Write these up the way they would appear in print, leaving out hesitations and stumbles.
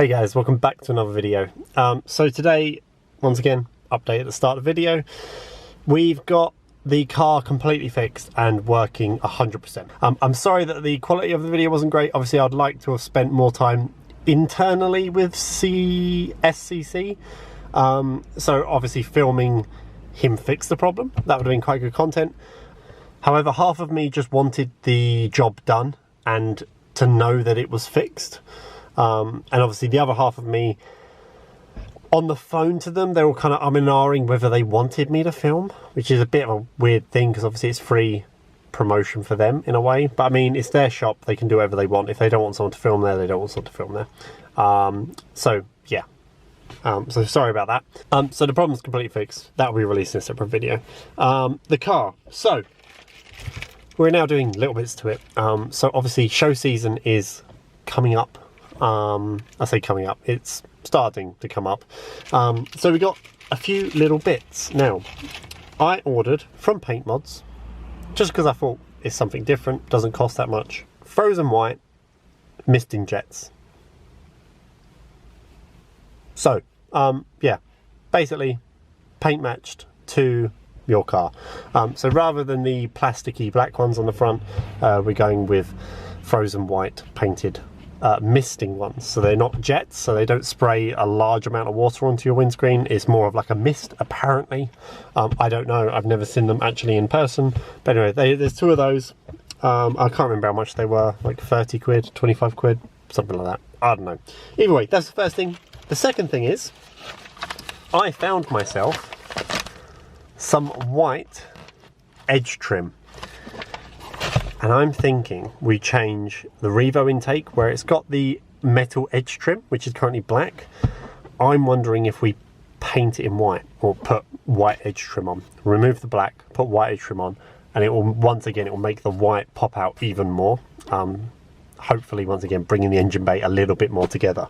Hey guys, welcome back to another video. So today, once again, update at the start of the video. We've got the car completely fixed and working 100%. I'm sorry that the quality of the video wasn't great. Obviously, I'd like to have spent more time internally with SCC. So obviously filming him fix the problem, that would have been quite good content. However, half of me just wanted the job done and to know that it was fixed. And obviously the other half of me, on the phone to them, they were kind of umming and ahhing whether they wanted me to film, which is a bit of a weird thing because obviously it's free promotion for them in a way. But I mean, it's their shop, they can do whatever they want. If they don't want someone to film there, they don't want someone to film there. So yeah. So sorry about that. So the problem's completely fixed. That will be released in a separate video. The car. So we're now doing little bits to it. So obviously show season is coming up. I say coming up, it's starting to come up. So we got a few little bits. Now, I ordered from Paint Mods, just because I thought it's something different, doesn't cost that much. Frozen white misting jets. So, yeah, basically paint matched to your car. So rather than the plasticky black ones on the front, we're going with frozen white painted misting ones. So they're not jets, so they don't spray a large amount of water onto your windscreen. It's more of like a mist, apparently. I don't know, I've never seen them actually in person. But anyway, there's two of those. I can't remember how much they were, like 30 quid, 25 quid, something like that. I don't know. Either way, that's the first thing. The second thing is, I found myself some white edge trim. And I'm thinking we change the Revo intake where it's got the metal edge trim, which is currently black. I'm wondering if we paint it in white or put white edge trim on. Remove the black, put white edge trim on, and it will, once again, it will make the white pop out even more. Hopefully, once again, bringing the engine bay a little bit more together.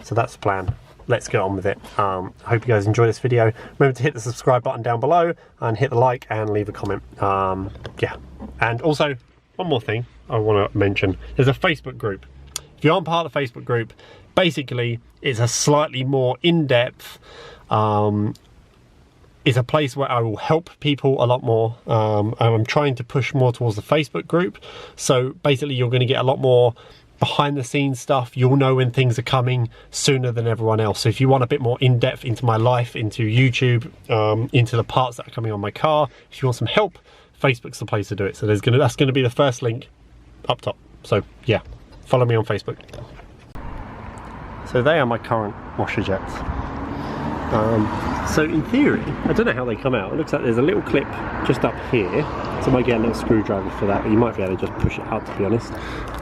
So that's the plan. Let's get on with it. I hope you guys enjoy this video. Remember to hit the subscribe button down below and hit the like and leave a comment. Yeah, and also, one more thing I want to mention. There's a Facebook group. If you aren't part of the Facebook group, basically it's a slightly more in-depth, it's a place where I will help people a lot more. I'm trying to push more towards the Facebook group. So basically you're going to get a lot more behind the scenes stuff. You'll know when things are coming sooner than everyone else. So if you want a bit more in-depth into my life, into YouTube, into the parts that are coming on my car, if you want some help, Facebook's the place to do it. So that's going to be the first link up top. So yeah, follow me on Facebook. So they are my current washer jets. So in theory, I don't know how they come out. It looks like there's a little clip just up here. So I might get a little screwdriver for that, but you might be able to just push it out, to be honest.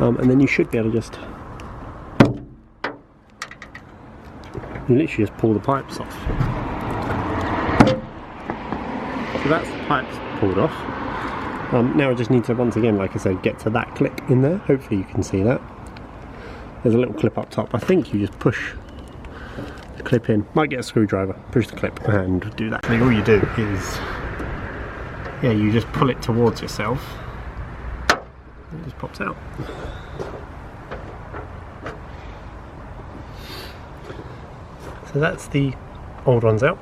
And then you should be able to just, you literally just pull the pipes off. So that's the pipes pulled off. Now I just need to, once again, like I said, get to that clip in there. Hopefully you can see that. There's a little clip up top. I think you just push the clip in. Might get a screwdriver, push the clip and do that. So all you do is, yeah, you just pull it towards yourself. It just pops out. So that's the old ones out.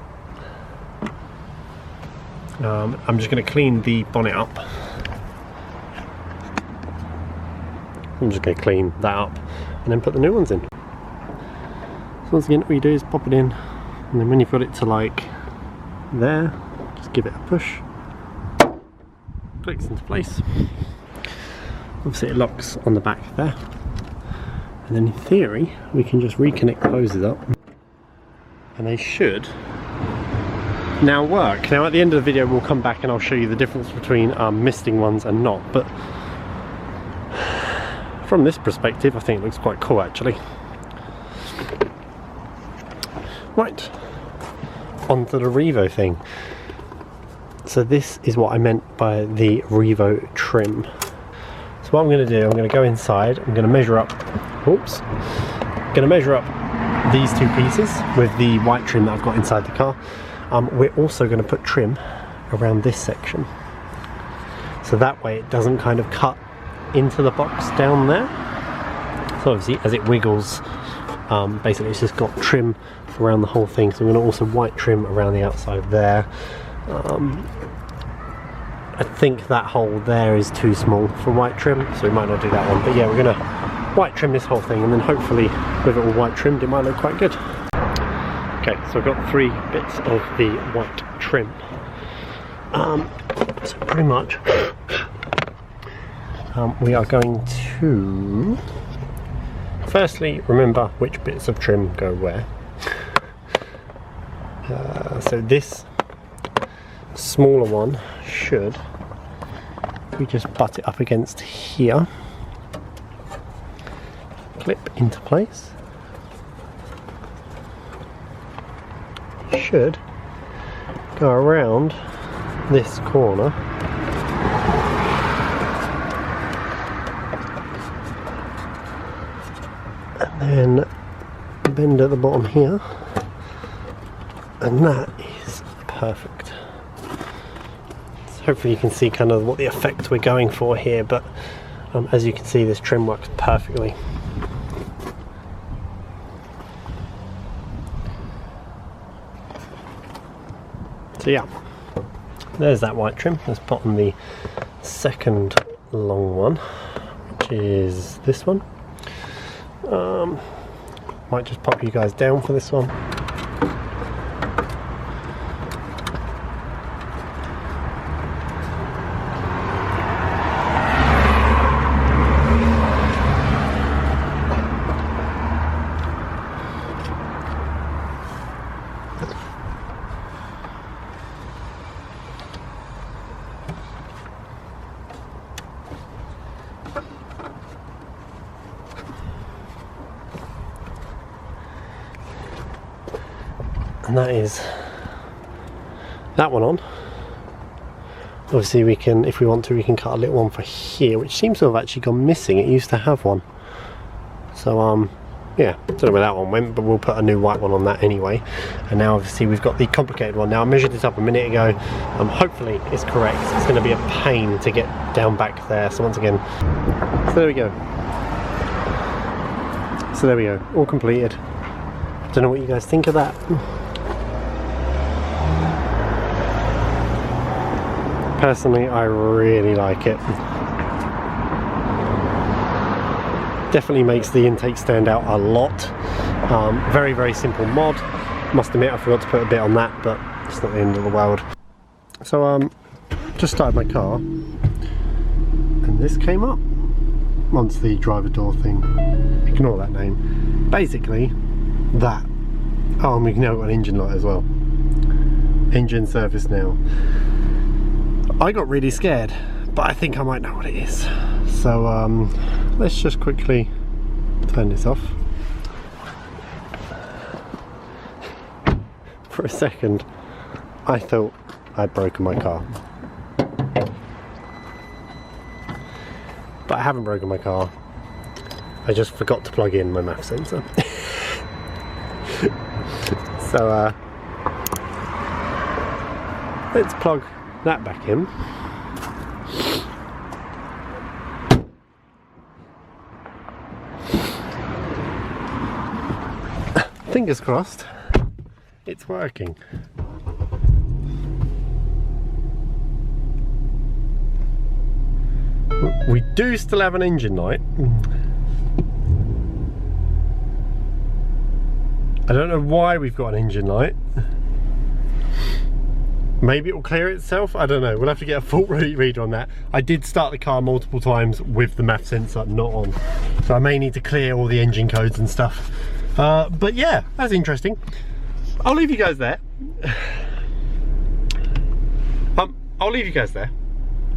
I'm just going to clean the bonnet up. I'm just going to clean that up and then put the new ones in. So once again, all you do is pop it in, and then when you've got it to like there, just give it a push. Clicks into place. Obviously it locks on the back there. And then in theory, we can just reconnect the hoses up. And they should now work. Now at the end of the video we'll come back and I'll show you the difference between misting ones and not, but from this perspective I think it looks quite cool actually. Right, onto the Revo thing. So this is what I meant by the Revo trim. So what I'm going to do, I'm going to go inside, I'm going to measure up, oops, I'm going to measure up these two pieces with the white trim that I've got inside the car. We're also going to put trim around this section, so that way it doesn't kind of cut into the box down there. So obviously as it wiggles Basically it's just got trim around the whole thing, so we're going to also white trim around the outside there. I think that hole there is too small for white trim, so we might not do that one, but yeah, we're going to white trim this whole thing, and then hopefully with it all white trimmed it might look quite good. Okay, so I've got 3 bits of the white trim. So pretty much we are going to firstly remember which bits of trim go where. So this smaller one should, we just butt it up against here, clip into place, should go around this corner and then bend at the bottom here, and that is perfect. So hopefully you can see kind of what the effect we're going for here, but as you can see, this trim works perfectly. So yeah, there's that white trim. Let's put on the second long one, which is this one. Might just pop you guys down for this one. And that is that one on. Obviously we can, if we want to, we can cut a little one for here, which seems to have actually gone missing. It used to have one. So yeah, don't know where that one went, but we'll put a new white one on that anyway. And now obviously we've got the complicated one. Now I measured this up a minute ago. Hopefully it's correct. It's going to be a pain to get down back there. So once again, so there we go. So there we go, all completed. Don't know what you guys think of that. Personally, I really like it. Definitely makes the intake stand out a lot. Very, very simple mod. Must admit I forgot to put a bit on that, but it's not the end of the world. So just started my car and this came up once the driver door thing. Ignore that name. Basically that. Oh, and we've now got an engine light as well. Engine service now. I got really scared, but I think I might know what it is. So let's just quickly turn this off. For a second, I thought I'd broken my car. But I haven't broken my car. I just forgot to plug in my MAF sensor. So let's plug that back in. Fingers crossed, it's working. We do still have an engine light. I don't know why we've got an engine light. Maybe it will clear itself, I don't know. We'll have to get a full reader on that. I did start the car multiple times with the MAF sensor not on, so I may need to clear all the engine codes and stuff. But yeah, that's interesting. I'll leave you guys there. I'll leave you guys there.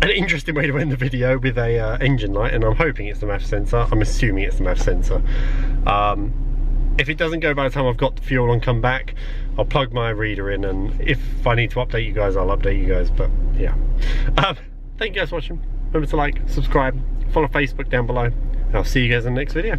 An interesting way to end the video with a engine light, and I'm hoping it's the MAF sensor. I'm assuming it's the MAF sensor. If it doesn't go by the time I've got the fuel and come back, I'll plug my reader in, and if I need to update you guys, I'll update you guys. But yeah, thank you guys for watching. Remember to like, subscribe, follow Facebook down below, and I'll see you guys in the next video.